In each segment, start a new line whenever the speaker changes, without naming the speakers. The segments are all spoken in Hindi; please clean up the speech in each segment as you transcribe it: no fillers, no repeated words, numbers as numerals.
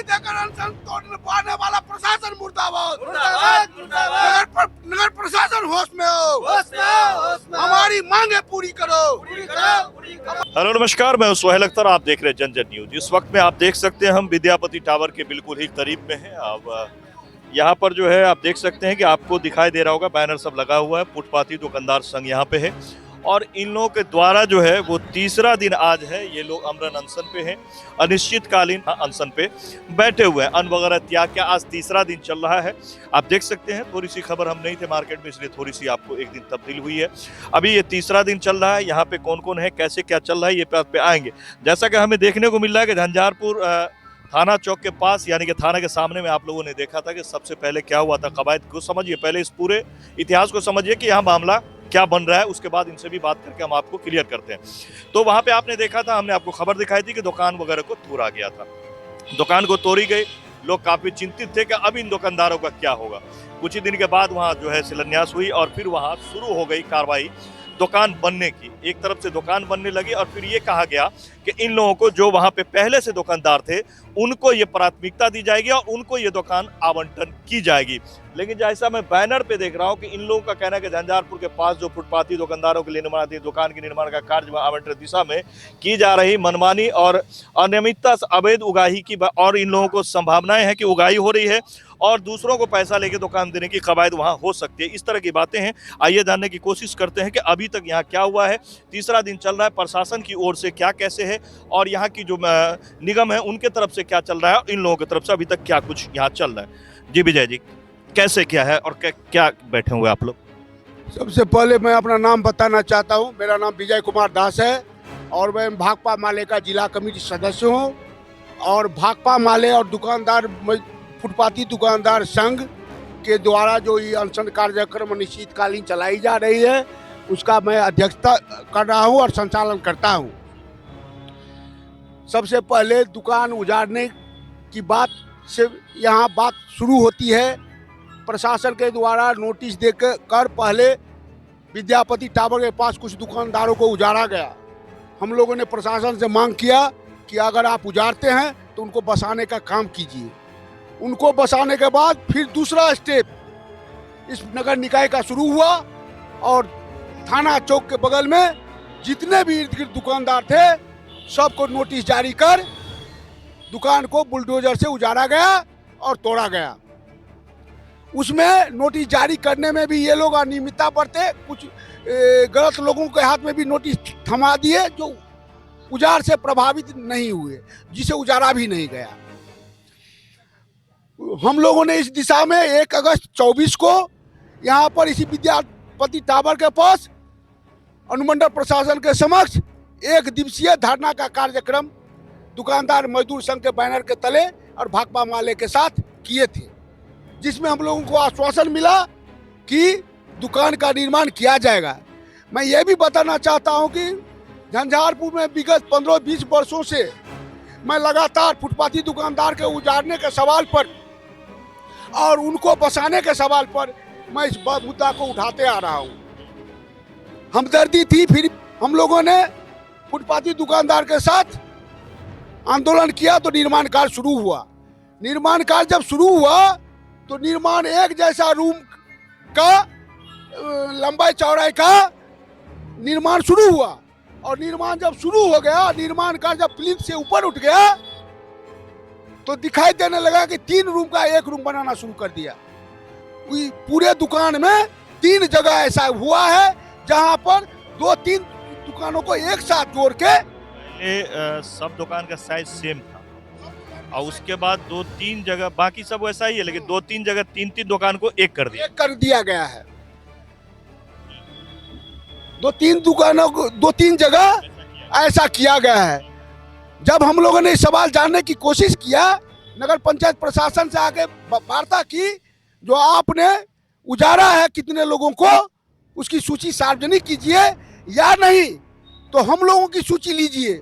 देकर अनशन तोड़ने वाला प्रशासन मुर्दाबाद। नगर प्रशासन होश में हो, हमारी मांगे पूरी करो।
हेलो नमस्कार, मैं सुहेल अख्तर, आप देख रहे हैं जन जन न्यूज। इस वक्त में आप देख सकते हैं हम विद्यापति टावर के बिल्कुल ही करीब में हैं। अब यहाँ पर जो है आप देख सकते हैं कि आपको दिखाई दे रहा होगा, बैनर सब लगा हुआ है। फुटपाथी दुकानदार संघ यहाँ पे है और इन लोगों के द्वारा जो है वो तीसरा दिन आज है। ये लोग अमरन अनशन पे हैं, अनिश्चितकालीन अनशन पे बैठे हुए हैं। अन्न वगैरह त्याग के आज तीसरा दिन चल रहा है। आप देख सकते हैं, थोड़ी सी खबर हम नहीं थे मार्केट में, इसलिए थोड़ी सी आपको एक दिन तब्दील हुई है। अभी ये तीसरा दिन चल रहा है। यहाँ पे कौन कौन है, कैसे क्या चल रहा है, ये पे आएंगे। जैसा कि हमें देखने को मिल रहा है कि झंझारपुर थाना चौक के पास, यानी कि थाना के सामने में आप लोगों ने देखा था कि सबसे पहले क्या हुआ था। कवायद को समझिए, पहले इस पूरे इतिहास को समझिए कि यहाँ मामला क्या बन रहा है, उसके बाद इनसे भी बात करके हम आपको क्लियर करते हैं। तो वहां पे आपने देखा था, हमने आपको खबर दिखाई थी कि दुकान वगैरह को तोड़ा गया था। दुकान को तोड़ी गई, लोग काफी चिंतित थे कि अब इन दुकानदारों का क्या होगा। कुछ ही दिन के बाद वहां जो है शिलान्यास हुई और फिर वहां शुरू हो गई कार्रवाई दुकान बनने की। एक तरफ से दुकान बनने लगी और फिर ये कहा गया कि इन लोगों को, जो वहां पे पहले से दुकानदार थे, उनको ये प्राथमिकता दी जाएगी और उनको ये दुकान आवंटन की जाएगी। लेकिन जैसा मैं बैनर पे देख रहा हूँ कि इन लोगों का कहना है कि झंझारपुर के पास जो फुटपाथी दुकानदारों के लिए निर्माण दुकान के निर्माण का कार्य आवंटन दिशा में की जा रही मनमानी और अनियमितता, अवैध उगाही की, और इन लोगों को संभावनाएं हैं कि उगाही हो रही है और दूसरों को पैसा लेके दुकान देने की कवायद वहां हो सकती है। इस तरह की बातें हैं। आइए जानने की कोशिश करते हैं कि अभी तक यहाँ क्या हुआ है। तीसरा दिन चल रहा है, प्रशासन की ओर से क्या कैसे है और यहाँ की जो निगम है उनके तरफ से क्या चल रहा है, इन लोगों की तरफ से अभी तक क्या कुछ यहाँ चल रहा है। जी विजय जी, कैसे क्या है और क्या बैठे हुए आप लोग?
सबसे पहले मैं अपना नाम बताना चाहता हूँ। मेरा नाम विजय कुमार दास है और मैं भाकपा माले का जिला कमेटी सदस्य हूँ। और भाकपा माले और दुकानदार, फुटपाथी दुकानदार संघ के द्वारा जो ये अनशन कार्यक्रम अनिश्चितकालीन चलाई जा रही है, उसका मैं अध्यक्षता कर रहा हूँ और संचालन करता हूँ। सबसे पहले दुकान उजाड़ने की बात से यहाँ बात शुरू होती है। प्रशासन के द्वारा नोटिस देकर पहले विद्यापति टावर के पास कुछ दुकानदारों को उजाड़ा गया। हम लोगों ने प्रशासन से मांग किया कि अगर आप उजाड़ते हैं तो उनको बसाने का काम कीजिए। उनको बसाने के बाद फिर दूसरा स्टेप इस नगर निकाय का शुरू हुआ और थाना चौक के बगल में जितने भी इर्द गिर्द दुकानदार थे सबको नोटिस जारी कर दुकान को बुलडोजर से उजाड़ा गया और तोड़ा गया। उसमें नोटिस जारी करने में भी ये लोग अनियमितता बरते। कुछ गलत लोगों के हाथ में भी नोटिस थमा दिए जो उजाड़ से प्रभावित नहीं हुए, जिसे उजाड़ा भी नहीं गया। हम लोगों ने इस दिशा में 1 अगस्त 24 को यहाँ पर इसी विद्यापति टावर के पास अनुमंडल प्रशासन के समक्ष 1 दिवसीय धरना का कार्यक्रम दुकानदार मजदूर संघ के बैनर के तले और भाकपा माले के साथ किए थे, जिसमें हम लोगों को आश्वासन मिला कि दुकान का निर्माण किया जाएगा। मैं ये भी बताना चाहता हूं कि झंझारपुर में विगत 15-20 वर्षों से मैं लगातार फुटपाथी दुकानदार के उजाड़ने के सवाल पर और उनको बसाने के सवाल पर मैं इस मुद्दा को उठाते आ रहा हूं। हमदर्दी थी, फिर हम लोगों ने फुटपाथी दुकानदार के साथ आंदोलन किया तो निर्माण कार्य शुरू हुआ। निर्माण कार्य जब शुरू हुआ तो निर्माण एक जैसा रूम का लंबाई चौड़ाई का निर्माण शुरू हुआ और निर्माण जब शुरू हो गया, निर्माण कार्य जब प्लिंथ से ऊपर उठ गया तो दिखाई देने लगा कि 3 रूम का 1 रूम बनाना शुरू कर दिया। पूरे दुकान में 3 जगह ऐसा हुआ है जहां पर 2-3 दुकानों को एक साथ जोड़ के
सब दुकान का साइज सेम था और उसके बाद 2-3 जगह, बाकी सब वैसा ही है, लेकिन 2-3 जगह 3-3 दुकान को एक कर दिया गया है। 2-3 दुकानों को 2-3 जगह ऐसा किया गया है। जब हम लोगों ने सवाल जानने की कोशिश किया, नगर पंचायत प्रशासन से आके वार्ता की, जो आपने उजाड़ा है कितने लोगों को, उसकी सूची सार्वजनिक कीजिए या नहीं तो हम लोगों की सूची लीजिए।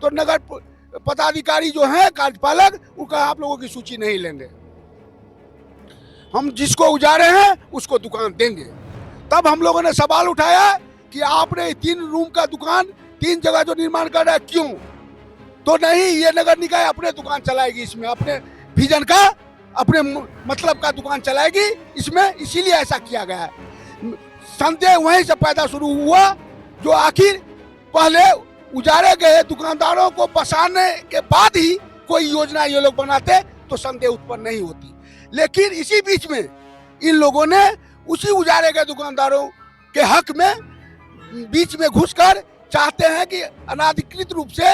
तो नगर पदाधिकारी जो हैं, कार्यपालक, उनका आप लोगों की सूची नहीं लेंगे। हम जिसको उजाड़े हैं उसको दुकान देंगे। तब हम लोगों ने सवाल उठाया कि आपने 3 रूम का दुकान 3 जगह जो निर्माण कर रहा है, क्यों? तो नहीं, ये नगर निकाय अपने दुकान चलाएगी, इसमें अपने
विजन का, अपने मतलब का दुकान चलाएगी इसमें, इसीलिए ऐसा किया गया है। संदेह वहीं से पैदा शुरू हुआ, जो आखिर पहले उजारे गए दुकानदारों को बसाने के बाद ही कोई योजना ये लोग बनाते तो संदेह उत्पन्न नहीं होती। लेकिन इसी बीच में इन लोगों ने उसी उजारे गए दुकानदारों के हक में बीच में घुसकर चाहते हैं कि अनाधिकृत रूप से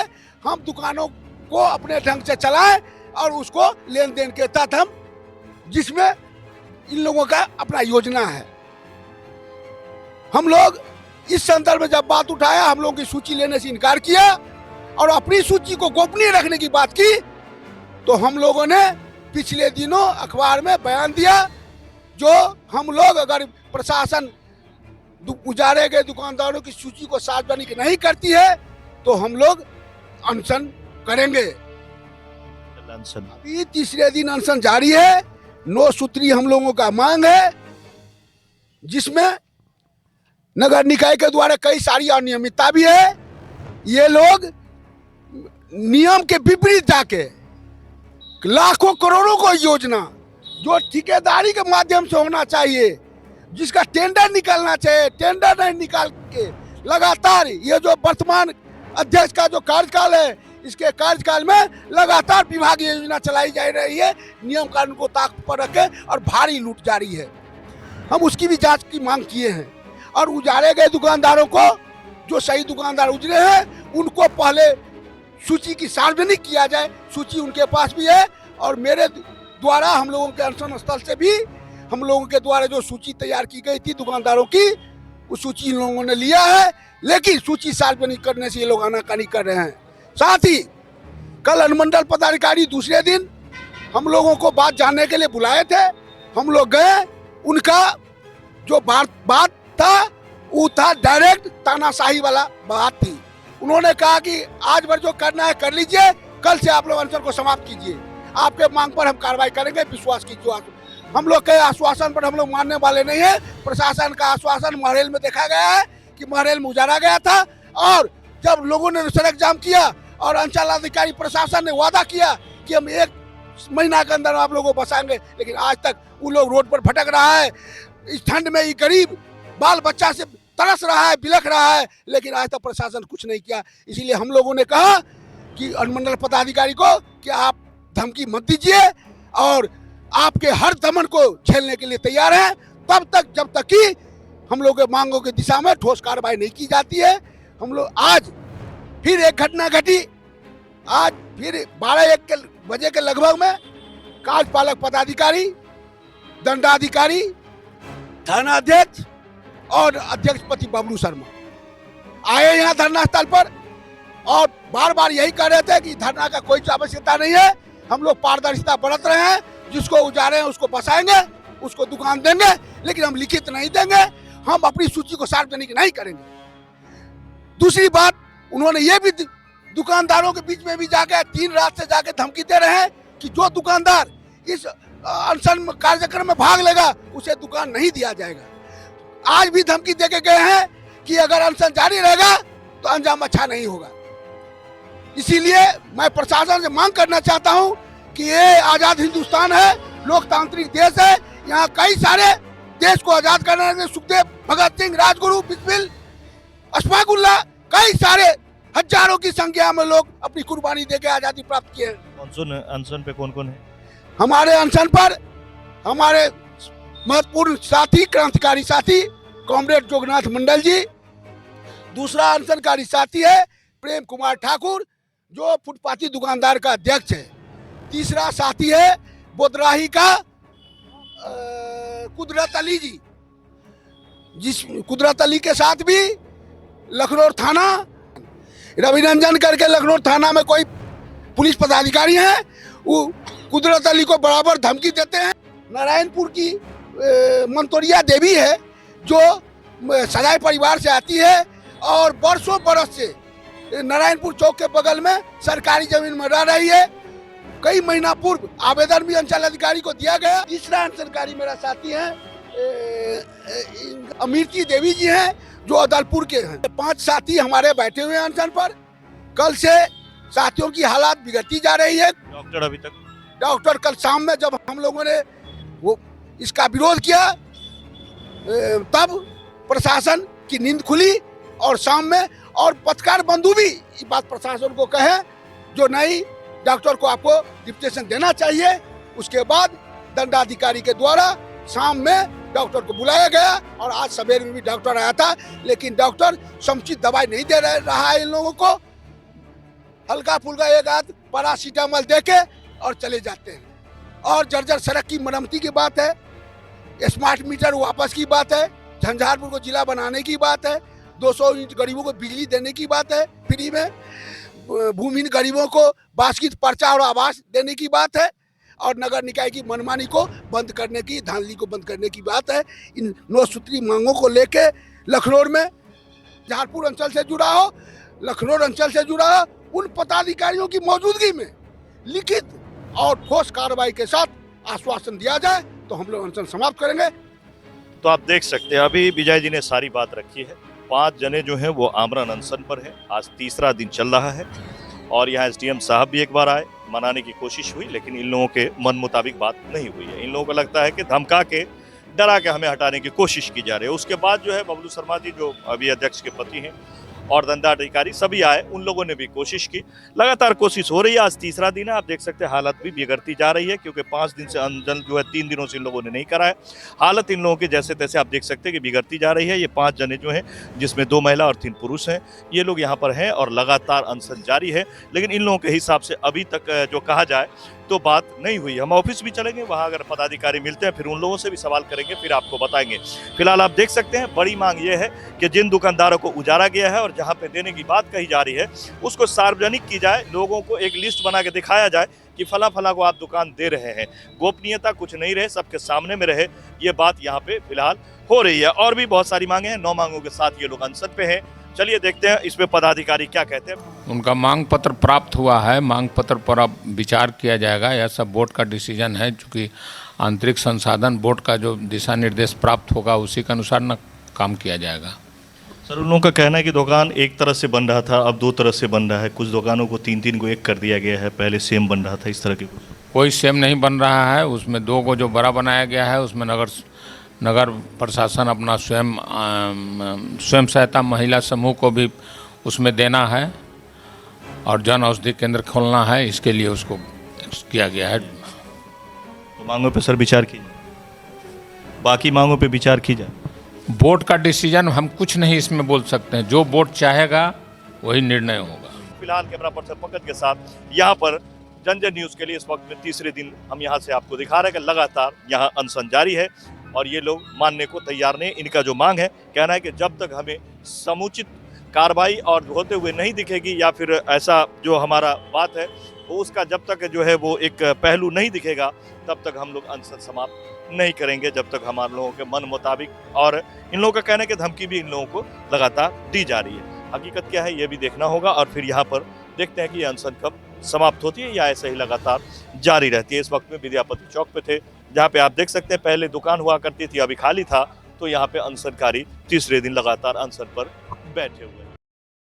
हम दुकानों को अपने ढंग से चलाएं और उसको लेन देन के तहत हम, जिसमें इन लोगों का अपना योजना है। हम लोग इस संदर्भ में जब बात उठाया, हम लोगों की सूची लेने से इनकार किया और अपनी सूची को गोपनीय रखने की बात की, तो हम लोगों ने पिछले दिनों अखबार में बयान दिया, जो हम लोग अगर प्रशासन उजारे गए दुकानदारों की सूची को सार्वजनिक नहीं करती है तो हम लोग अनशन करेंगे। अभी तीसरे दिन अनशन जारी है। 9 सूत्री हम लोगों का मांग है, जिसमें नगर निकाय के द्वारा कई सारी अनियमितता भी है। ये लोग नियम के विपरीत जाके लाखों करोड़ों को योजना जो ठेकेदारी के माध्यम से होना चाहिए, जिसका टेंडर निकलना चाहिए, टेंडर नहीं निकाल के लगातार ये जो वर्तमान अध्यक्ष का जो कार्यकाल है, इसके कार्यकाल में लगातार विभागीय योजना चलाई जा रही है, नियम कानून को ताक पर रखे और भारी लूट जारी है। हम उसकी भी जांच की मांग किए हैं और उजारे गए दुकानदारों को, जो सही दुकानदार उजरे हैं, उनको पहले सूची की सार्वजनिक किया जाए। सूची उनके पास भी है और मेरे द्वारा हम लोगों के अनशन स्थल से भी हम लोगों के द्वारा जो सूची तैयार की गई थी दुकानदारों की, उस सूची इन लोगों ने लिया है, लेकिन सूची सार्वजनिक करने से ये लोग आनाकानी कर रहे हैं। साथ ही कल अनुमंडल पदाधिकारी दूसरे दिन हम लोगों को बात जानने के लिए बुलाए थे, हम लोग गए। उनका जो बात था वो था डायरेक्ट तानाशाही वाला बात थी। उन्होंने कहा कि आज भर जो करना है कर लीजिए, कल से आप लोग अनशन को समाप्त कीजिए, आपके मांग पर हम कार्रवाई करेंगे, विश्वास कीजिए। हम लोग के आश्वासन पर हम लोग मानने वाले नहीं है। प्रशासन का आश्वासन महरेल में देखा गया है कि महरेल में उजारा गया था, और जब लोगों ने सड़क जाम किया और अंचलाधिकारी प्रशासन ने वादा किया कि हम 1 महीना के अंदर आप लोगों को बसाएंगे, लेकिन आज तक वो लोग रोड पर भटक रहा है। इस ठंड में ये गरीब बाल बच्चा से तरस रहा है, बिलख रहा है, लेकिन आज तक प्रशासन कुछ नहीं किया। इसीलिए हम लोगों ने कहा कि अनुमंडल पदाधिकारी को कि आप धमकी मत दीजिए और आपके हर दमन को झेलने के लिए तैयार हैं, तब तक जब तक कि हम लोग के मांगों की दिशा में ठोस कार्रवाई नहीं की जाती है। हम लोग आज फिर एक घटना घटी, आज फिर 12-1 बजे के लगभग में कार्यपालक पदाधिकारी, दंडाधिकारी, थाना अध्यक्ष और अध्यक्ष पति बबलू शर्मा आए यहाँ धरना स्थल पर और बार बार यही कह रहे थे कि धरना का कोई आवश्यकता नहीं है, हम लोग पारदर्शिता बरत रहे हैं, जिसको उजारे हैं उसको बसाएंगे, उसको दुकान देंगे, लेकिन हम लिखित नहीं देंगे, हम अपनी सूची को सार्वजनिक नहीं करेंगे। दूसरी बात, उन्होंने ये भी दुकानदारों के बीच में भी जाके 3 रात से जाके धमकी दे रहे हैं कि जो दुकानदार इस अनशन कार्यक्रम में भाग लेगा उसे दुकान नहीं दिया जाएगा। आज भी धमकी दे के गए हैं कि अगर अनशन जारी रहेगा तो अंजाम अच्छा नहीं होगा। इसीलिए मैं प्रशासन से मांग करना चाहता हूं कि ये आजाद हिंदुस्तान है, लोकतांत्रिक देश है, यहाँ कई सारे देश को आजाद करने में सुखदेव, भगत सिंह, राजगुरु, बिस्मिल, अशफाकुल्ला, कई सारे हजारों की संख्या में लोग अपनी कुर्बानी देके आजादी प्राप्त किए हैं।
अनशन पे कौन कौन है?
हमारे अनशन पर हमारे महत्वपूर्ण साथी, क्रांतिकारी साथी कॉमरेड जोगनाथ मंडल जी, दूसरा अनशनकारी साथी है प्रेम कुमार ठाकुर जो फुटपाथी दुकानदार का अध्यक्ष है, तीसरा साथी है बोदराही का कुदरत अली जी, जिस कुदरत अली के साथ भी लखनऊ थाना, रविरंजन करके लखनऊ थाना में कोई पुलिस पदाधिकारी हैं, वो कुदरत अली को बराबर धमकी देते हैं। नारायणपुर की मंतोरिया देवी है जो सजाई परिवार से आती है और बरसों बरस से नारायणपुर चौक के बगल में सरकारी जमीन में रह रही है। कई महीना पूर्व आवेदन भी अंचल अधिकारी को दिया गया। तीसरा अंचलकारी मेरा साथी है अमीरची देवी जी हैं जो अदलपुर के हैं। 5 साथी हमारे बैठे हुए हैं अनशन पर। कल से साथियों की हालात बिगड़ती जा रही है।
डॉक्टर अभी तक
डॉक्टर कल शाम में जब हम लोगों ने वो इसका विरोध किया तब प्रशासन की नींद खुली और शाम में और पत्रकार बंधु भी ये बात प्रशासन को कहे जो नहीं डॉक्टर को आपको डिप्टेशन देना चाहिए। उसके बाद दंडाधिकारी के द्वारा शाम में डॉक्टर को बुलाया गया और आज सवेरे में भी डॉक्टर आया था, लेकिन डॉक्टर समुचित दवाई नहीं दे रहा है इन लोगों को। हल्का फुल्का एक आध पैरासीटामोल देके और चले जाते हैं। और जर्जर सड़क की मरम्मती की बात है, स्मार्ट मीटर वापस की बात है, झंझारपुर को जिला बनाने की बात है, 200 यूनिट गरीबों को बिजली देने की बात है फ्री में, भूमिहीन गरीबों को बासकीट पर्चा और आवास देने की बात है और नगर निकाय की मनमानी को बंद करने की, धांधली को बंद करने की बात है। इन 9 सूत्री मांगों को लेके लखनऊ में झारपुर अंचल से जुड़ा हो, लखनऊ अंचल से जुड़ा हो, उन पदाधिकारियों की मौजूदगी में लिखित और ठोस कार्रवाई के साथ आश्वासन दिया जाए तो हम लोग अनशन समाप्त करेंगे।
तो आप देख सकते हैं अभी विजय जी ने सारी बात रखी है। 5 जने जो हैं वो आमरण अनशन पर है, आज तीसरा दिन चल रहा है और यहाँ एसडीएम साहब भी एक बार आए, मनाने की कोशिश हुई लेकिन इन लोगों के मन मुताबिक बात नहीं हुई है। इन लोगों को लगता है कि धमका के डरा के हमें हटाने की कोशिश की जा रही है। उसके बाद जो है बबलू शर्मा जी जो अभी अध्यक्ष के पति हैं और दंडाधिकारी सभी आए, उन लोगों ने भी कोशिश की, लगातार कोशिश हो रही है। आज तीसरा दिन है, आप देख सकते हैं हालत भी बिगड़ती जा रही है क्योंकि 5 दिन से अनशन जो है 3 दिनों से इन लोगों ने नहीं कराया। हालत इन लोगों की जैसे तैसे आप देख सकते हैं कि बिगड़ती जा रही है। ये 5 जने जो हैं जिसमें 2 महिला और 3 पुरुष हैं, ये लोग यहाँ पर हैं और लगातार अनशन जारी है। लेकिन इन लोगों के हिसाब से अभी तक जो कहा जाए तो बात नहीं हुई। हम ऑफिस भी चलेंगे, वहाँ अगर पदाधिकारी मिलते हैं फिर उन लोगों से भी सवाल करेंगे, फिर आपको बताएंगे। फिलहाल आप देख सकते हैं बड़ी मांग ये है कि जिन दुकानदारों को उजारा गया है और जहाँ पे देने की बात कही जा रही है उसको सार्वजनिक की जाए, लोगों को एक लिस्ट बना के दिखाया जाए कि फला फला को आप दुकान दे रहे हैं, गोपनीयता कुछ नहीं रहे, सबके सामने में रहे। ये बात यहाँ पे फिलहाल हो रही है और भी बहुत सारी मांगे हैं। 9 मांगों के साथ ये लोग अनशन पे हैं। चलिए देखते हैं इसमें पदाधिकारी क्या कहते हैं।
उनका मांग पत्र प्राप्त हुआ है, मांग पत्र पर अब विचार किया जाएगा। यह सब बोर्ड का डिसीजन है, चूँकि आंतरिक संसाधन बोर्ड का जो दिशा निर्देश प्राप्त होगा उसी के अनुसार न काम किया जाएगा।
सर उन लोगों का कहना है कि दुकान एक तरह से बन रहा था, अब 2 तरह से बन रहा है, कुछ दुकानों को 3-3 को एक कर दिया गया है, पहले सेम बन रहा था, इस तरह के
कोई सेम नहीं बन रहा है। उसमें 2 को जो बड़ा बनाया गया है उसमें नगर प्रशासन अपना स्वयं सहायता महिला समूह को भी उसमें देना है और जन औषधि केंद्र खोलना है, इसके लिए उसको किया गया है।
तो मांगों पे सर विचार कीजिए, बाकी मांगों पे विचार की जाए।
बोर्ड का डिसीजन हम कुछ नहीं इसमें बोल सकते हैं, जो बोर्ड चाहेगा वही निर्णय होगा।
फिलहाल कैमरा पर्सन पंकज के साथ यहाँ पर जन न्यूज़ के लिए इस वक्त में तीसरे दिन हम यहाँ से आपको दिखा रहे हैं कि लगातार यहाँ अनशन जारी है और ये लोग मानने को तैयार नहीं। इनका जो मांग है, कहना है कि जब तक हमें समुचित कार्रवाई और होते हुए नहीं दिखेगी या फिर ऐसा जो हमारा बात है वो उसका जब तक जो है वो एक पहलू नहीं दिखेगा तब तक हम लोग अनशन समाप्त नहीं करेंगे, जब तक हमारे लोगों के मन मुताबिक। और इन लोगों का कहना है कि धमकी भी इन लोगों को लगातार दी जा रही है। हकीकत क्या है ये भी देखना होगा और फिर यहाँ पर देखते हैं कि ये अनशन कब समाप्त होती है या ऐसे ही लगातार जारी रहती है। इस वक्त में विद्यापति चौक पे थे, जहाँ पे आप देख सकते हैं पहले दुकान हुआ करती थी, अभी खाली था, तो यहाँ पे अनशनकारी तीसरे दिन लगातार अनशन पर बैठे हुए।